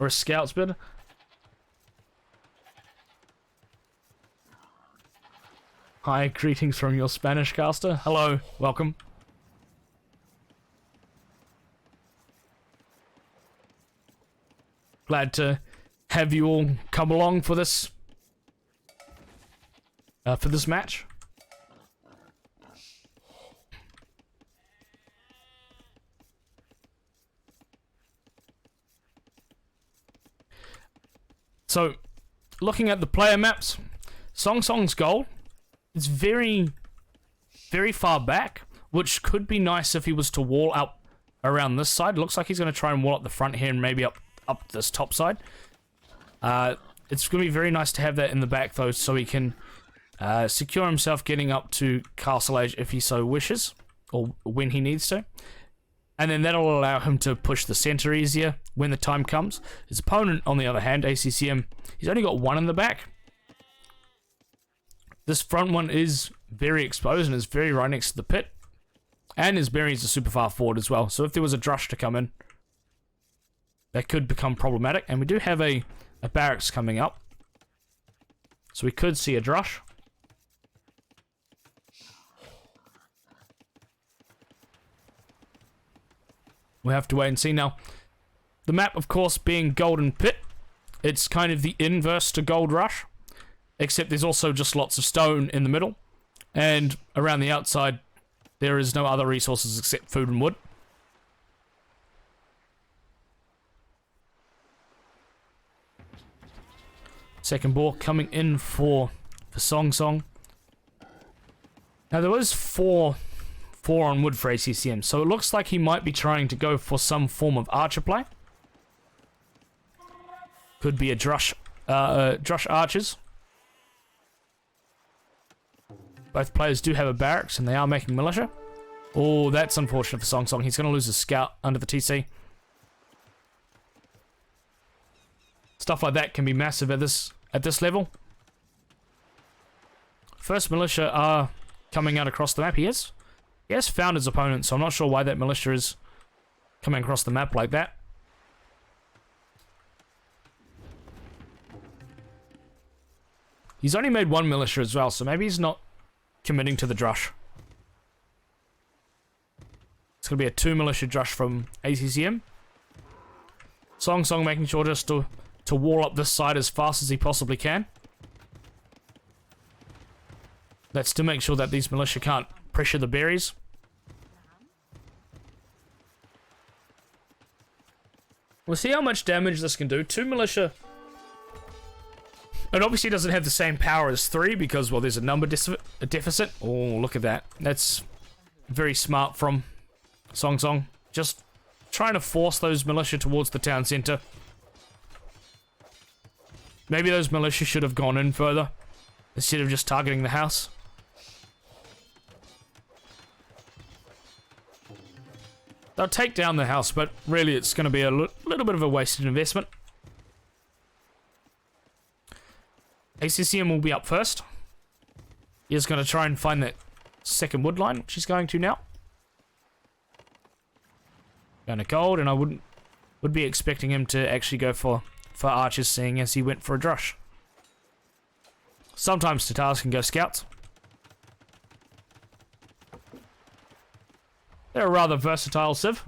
scouts build. Hi, greetings from your Spanish caster. Hello, welcome. Glad to have you all come along for this match. So, looking at the player maps, SongSong's goal is very, very far back, which could be nice if he was to wall up around this side. Looks like he's going to try and wall up the front here and maybe up this top side. It's going to be very nice to have that in the back, though, so he can secure himself getting up to Castle Age if he so wishes, or when he needs to. And then that'll allow him to push the center easier when the time comes. His opponent, on the other hand, ACCM, he's only got 1 in the back. This front one is very exposed and is very right next to the pit. And his berries are super far forward as well. So if there was a drush to come in, that could become problematic. And we do have a barracks coming up. So we could see a drush. We'll have to wait and see. Now, the map, of course, being Golden Pit, it's kind of the inverse to Gold Rush. Except there's also just lots of stone in the middle. And around the outside, there is no other resources except food and wood. Second ball coming in for SongSong. Now there was 4 on wood for ACCM, so it looks like he might be trying to go for some form of archer play. Could be a drush archers. Both players do have a barracks, and they are making militia. Oh, that's unfortunate for SongSong. He's going to lose his scout under the TC. Stuff like that can be massive at this level. First militia are coming out across the map. He has found his opponent, so I'm not sure why that militia is coming across the map like that. He's only made 1 militia as well, so maybe he's not committing to the drush. It's going to be a 2 militia drush from ACCM. SongSong making sure just to wall up this side as fast as he possibly can. That's to make sure that these militia can't pressure the berries. We'll see how much damage this can do. 2 militia. It obviously doesn't have the same power as 3 because, well, there's a number deficit. Oh, look at that. That's very smart from SongSong. Just trying to force those militia towards the town center. Maybe those militia should have gone in further instead of just targeting the house. They'll take down the house, but really it's going to be a little bit of a wasted investment. ACCM will be up first. He's going to try and find that second wood line, which he's going to now. Going to gold, and I would be expecting him to actually go for archers, seeing as he went for a drush. Sometimes Tatars can go scouts. They're a rather versatile civ.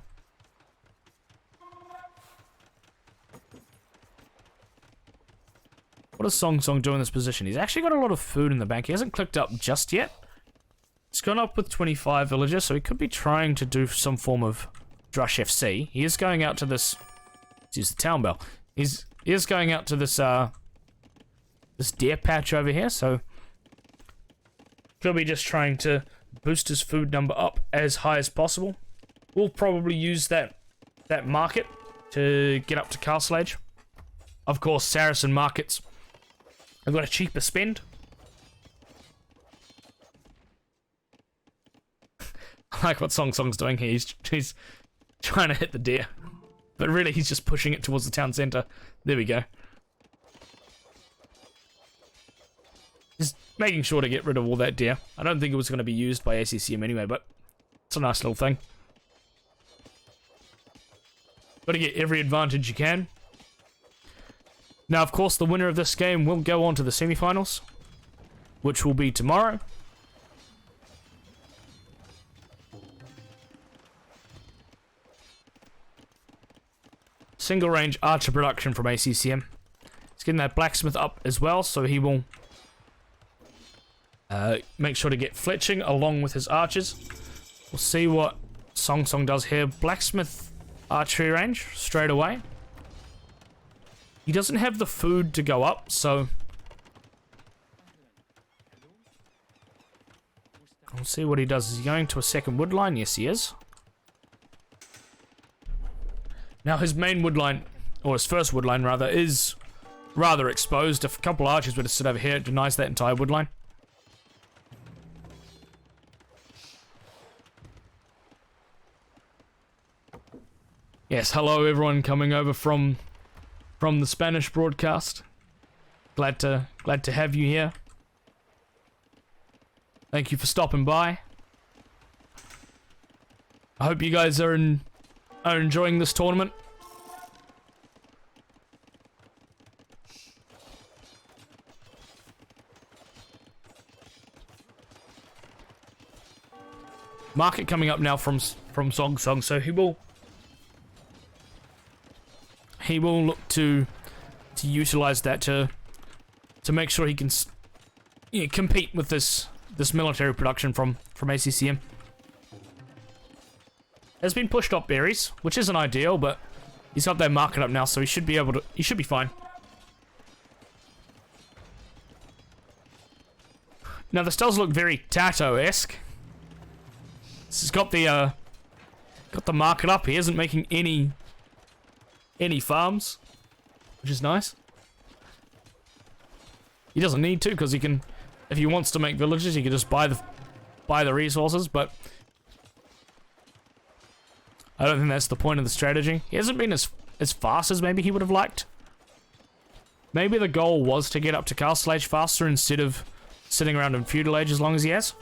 What does SongSong do in this position? He's actually got a lot of food in the bank. He hasn't clicked up just yet. He's gone up with 25 villagers, so he could be trying to do some form of drush FC. He is going out to this... Let's use the town bell. He is going out to this this deer patch over here, so he'll be just trying to boost his food number up as high as possible. We'll probably use that market to get up to Castle Age. Of course, Saracen markets have got a cheaper spend. I like what SongSong's doing here. He's trying to hit the deer, but really he's just pushing it towards the town center. There we go. Just making sure to get rid of all that deer. I don't think it was going to be used by ACCM anyway, but it's a nice little thing. Got to get every advantage you can. Now, of course, the winner of this game will go on to the semi-finals, which will be tomorrow. Single range archer production from ACCM. He's getting that blacksmith up as well, so he will make sure to get fletching along with his archers. We'll see what SongSong does here. Blacksmith archery range straight away. He doesn't have the food to go up, so we'll see what he does. Is he going to a second wood line? Yes, he is. Now his main wood line, or his first wood line rather, is rather exposed. If a couple archers were to sit over here, it denies that entire wood line. Yes, hello everyone coming over from the Spanish broadcast. Glad to have you here. Thank you for stopping by. I hope you guys are enjoying this tournament. Market coming up now from SongSong, so he will look to utilize that to make sure he can compete with this military production from ACCM. Has been pushed up berries, which isn't ideal, but he's got that market up now, so he should be fine. Now this does look very Tato-esque. He's got the market up. He isn't making any farms, which is nice. He doesn't need to, because he can, if he wants to make villages, he can just buy the resources, but I don't think that's the point of the strategy. He hasn't been as fast as maybe he would have liked. Maybe the goal was to get up to Castle Age faster instead of sitting around in Feudal Age as long as he has.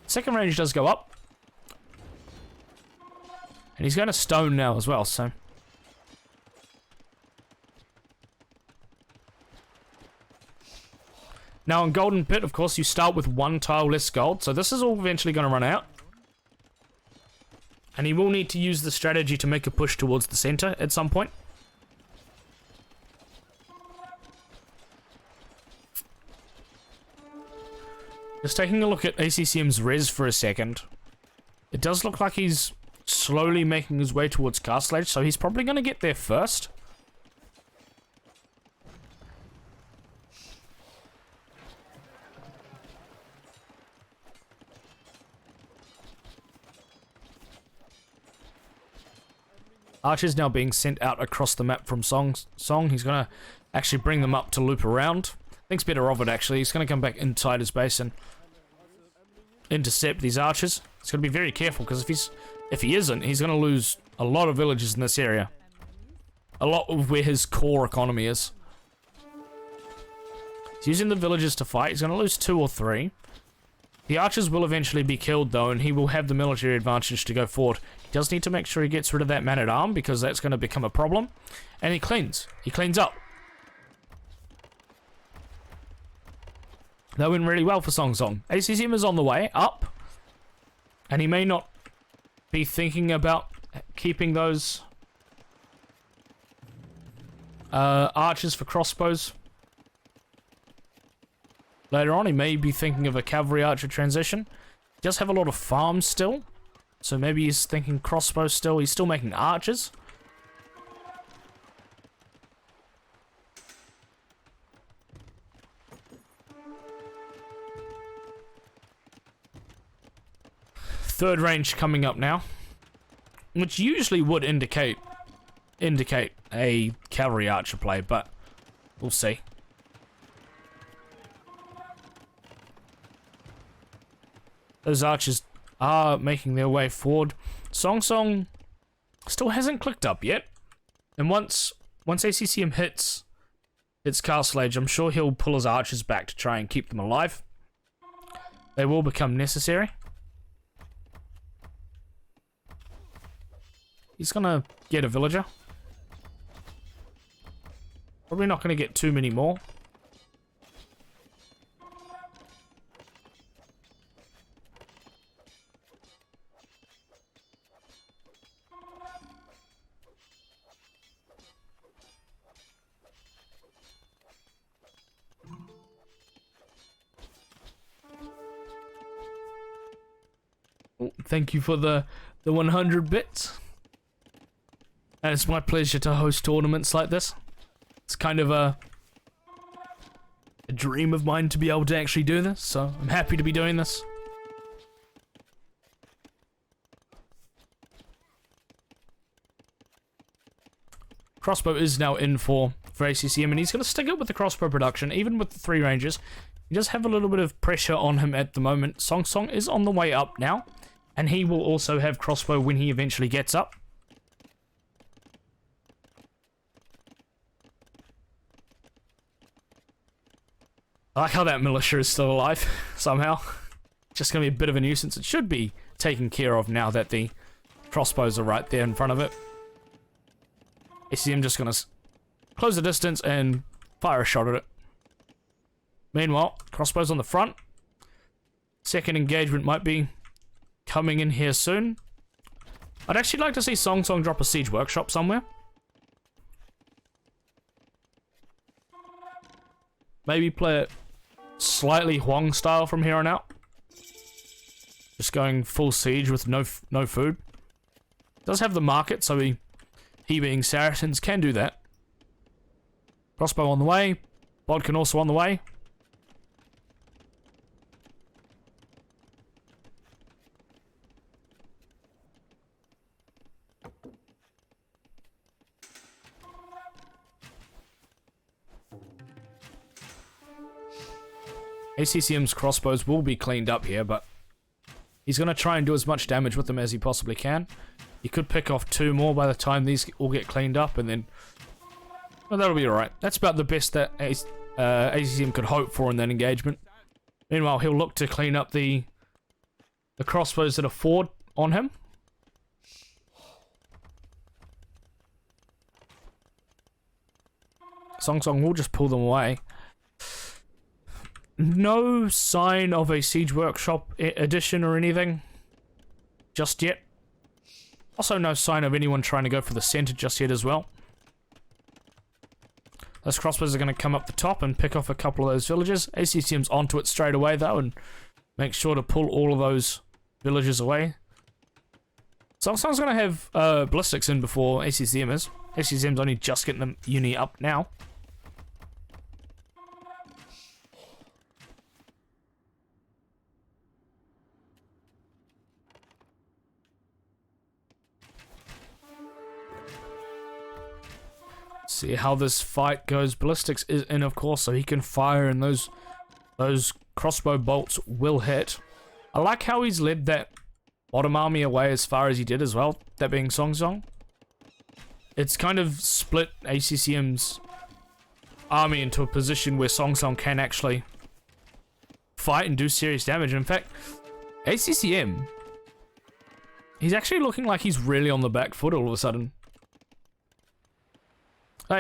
Second range does go up. And he's going to stone now as well, so now in Golden Pit, of course, you start with 1 tile less gold, so this is all eventually going to run out. And he will need to use the strategy to make a push towards the center at some point. Just taking a look at ACCM's res for a second. It does look like he's slowly making his way towards Castle Age, so he's probably going to get there first. Archers now being sent out across the map from SongSong. He's going to actually bring them up to loop around. Thinks better of it, actually. He's going to come back inside his base and intercept these archers. He's going to be very careful, because if he isn't, he's going to lose a lot of villages in this area. A lot of where his core economy is. He's using the villages to fight. He's going to lose 2 or 3. The archers will eventually be killed, though, and he will have the military advantage to go forward. He does need to make sure he gets rid of that man-at-arm, because that's going to become a problem. And he cleans. He cleans up. That went really well for SongSong. ACCM is on the way up, and he may not be thinking about keeping those archers for crossbows. Later on, he may be thinking of a cavalry archer transition. He does have a lot of farms still, so maybe he's thinking crossbows still. He's still making archers. Third range coming up now, which usually would indicate a cavalry archer play, but we'll see. Those archers are making their way forward. SongSong still hasn't clicked up yet, and once ACCM hits Castle Age, I'm sure he'll pull his archers back to try and keep them alive. They will become necessary. He's gonna get a villager. Probably not gonna get too many more. Oh, thank you for the 100 bits. And it's my pleasure to host tournaments like this. It's kind of a dream of mine to be able to actually do this, so I'm happy to be doing this. Crossbow is now in for ACCM, and he's going to stick up with the crossbow production, even with the 3 ranges. He does have a little bit of pressure on him at the moment. SongSong is on the way up now, and he will also have crossbow when he eventually gets up. I like how that militia is still alive, somehow. Just going to be a bit of a nuisance. It should be taken care of now that the crossbows are right there in front of it. ACCM just going to close the distance and fire a shot at it. Meanwhile, crossbows on the front. Second engagement might be coming in here soon. I'd actually like to see SongSong drop a siege workshop somewhere. Maybe play it slightly Huang style from here on out. Just going full siege with no food. Does have the market, so he being Saracens can do that. Crossbow on the way. Bodkin also on the way. ACCM's crossbows will be cleaned up here, but he's going to try and do as much damage with them as he possibly can. He could pick off 2 more by the time these all get cleaned up, and then... well, that'll be alright. That's about the best that ACCM could hope for in that engagement. Meanwhile, he'll look to clean up the crossbows that are forward on him. SongSong will just pull them away. No sign of a siege workshop addition or anything just yet. Also no sign of anyone trying to go for the center just yet as well. Those crossbows are going to come up the top and pick off a couple of those villages. ACCM's onto it straight away though, and make sure to pull all of those villages away. SongSong's gonna have ballistics in before ACCM is. ACCM's only just getting the uni up now. See how this fight goes. Ballistics is in, of course, so he can fire, and those crossbow bolts will hit. I like how he's led that bottom army away as far as he did as well, that being SongSong. It's kind of split ACCM's army into a position where SongSong can actually fight and do serious damage. In fact, ACCM, he's actually looking like he's really on the back foot all of a sudden.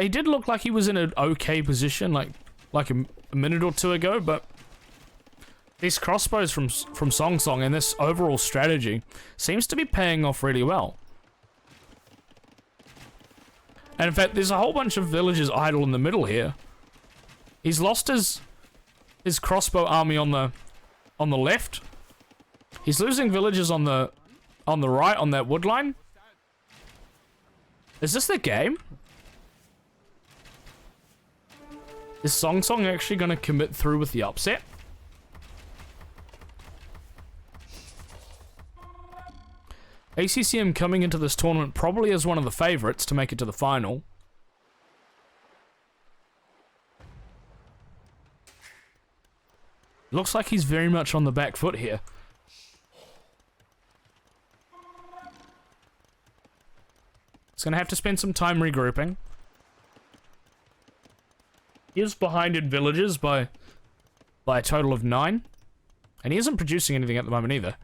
He did look like he was in an okay position like a minute or two ago, but these crossbows from SongSong and this overall strategy seems to be paying off really well. And in fact, there's a whole bunch of villagers idle in the middle here. He's lost his crossbow army on the left. He's losing villagers on the right on that wood line. Is this the game? Is SongSong actually going to commit through with the upset? ACCM coming into this tournament probably as one of the favorites to make it to the final. Looks like he's very much on the back foot here. He's going to have to spend some time regrouping. He is behind in villages by a total of 9. And he isn't producing anything at the moment either.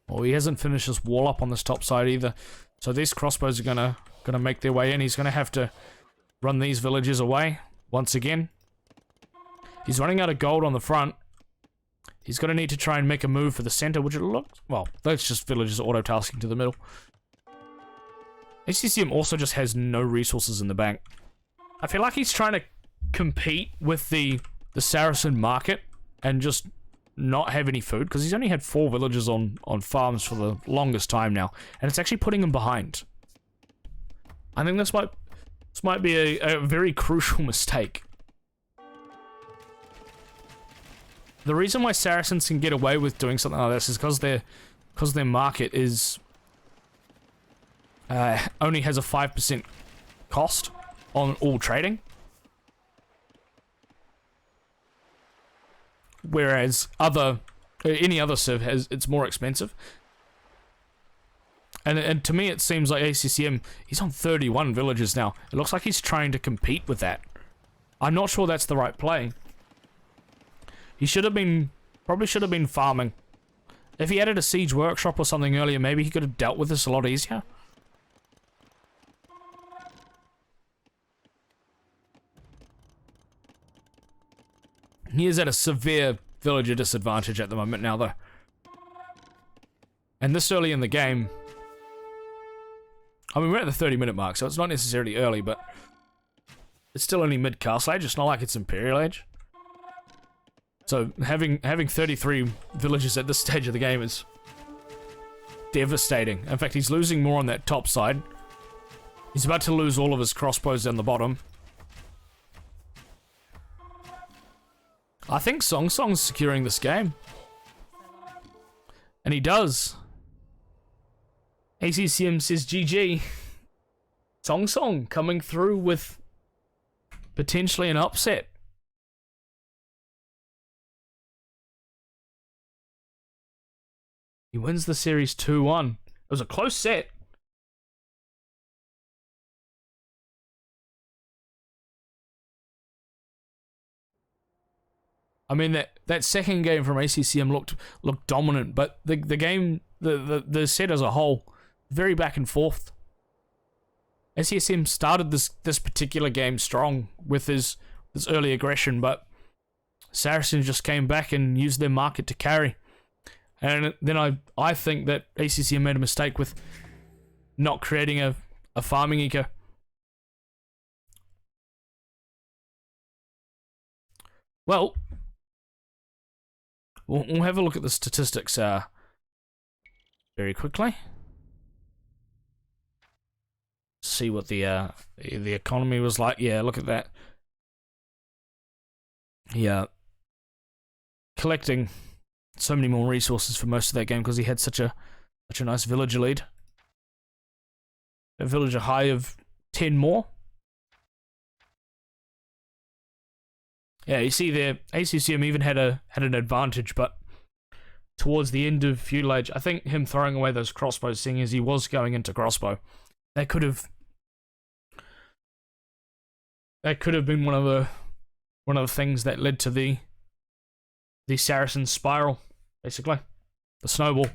Well, he hasn't finished his wall up on this top side either. So these crossbows are gonna make their way in. He's gonna have to run these villages away once again. He's running out of gold on the front. He's going to need to try and make a move for the center, which it looks... Well, that's just villagers auto-tasking to the middle. ACCM also just has no resources in the bank. I feel like he's trying to compete with the Saracen market and just not have any food, because he's only had 4 villagers on farms for the longest time now, and it's actually putting him behind. I think this might be a very crucial mistake. The reason why Saracens can get away with doing something like this is because their market is only has a 5% cost on all trading, whereas any other civ it's more expensive. And to me it seems like ACCM, he's on 31 villages now. It looks like he's trying to compete with that. I'm not sure that's the right play. He probably should have been farming. If he added a siege workshop or something earlier, maybe he could have dealt with this a lot easier. He is at a severe villager disadvantage at the moment now, though. And this early in the game... I mean, we're at the 30-minute mark, so it's not necessarily early, but... It's still only mid-castle age, it's not like it's Imperial Age. So, having 33 villages at this stage of the game is devastating. In fact, he's losing more on that top side. He's about to lose all of his crossbows down the bottom. I think SongSong's securing this game. And he does. ACCM says GG. SongSong coming through with potentially an upset. He wins the series 2-1. It was a close set. I mean, that second game from ACCM looked dominant, but the game, the set as a whole, very back and forth. ACCM started this particular game strong with his early aggression, but Saracens just came back and used their market to carry. And then I think that ACCM made a mistake with not creating a farming eco. Well, we'll have a look at the statistics very quickly. See what the economy was like. Yeah, look at that. Yeah, collecting so many more resources for most of that game because he had such a nice villager lead. A villager high of 10 more. Yeah, you see there, ACCM even had an advantage, but towards the end of feudal age, I think him throwing away those crossbows, seeing as he was going into crossbow, that could have been one of the things that led to the Saracen spiral, basically, the snowball.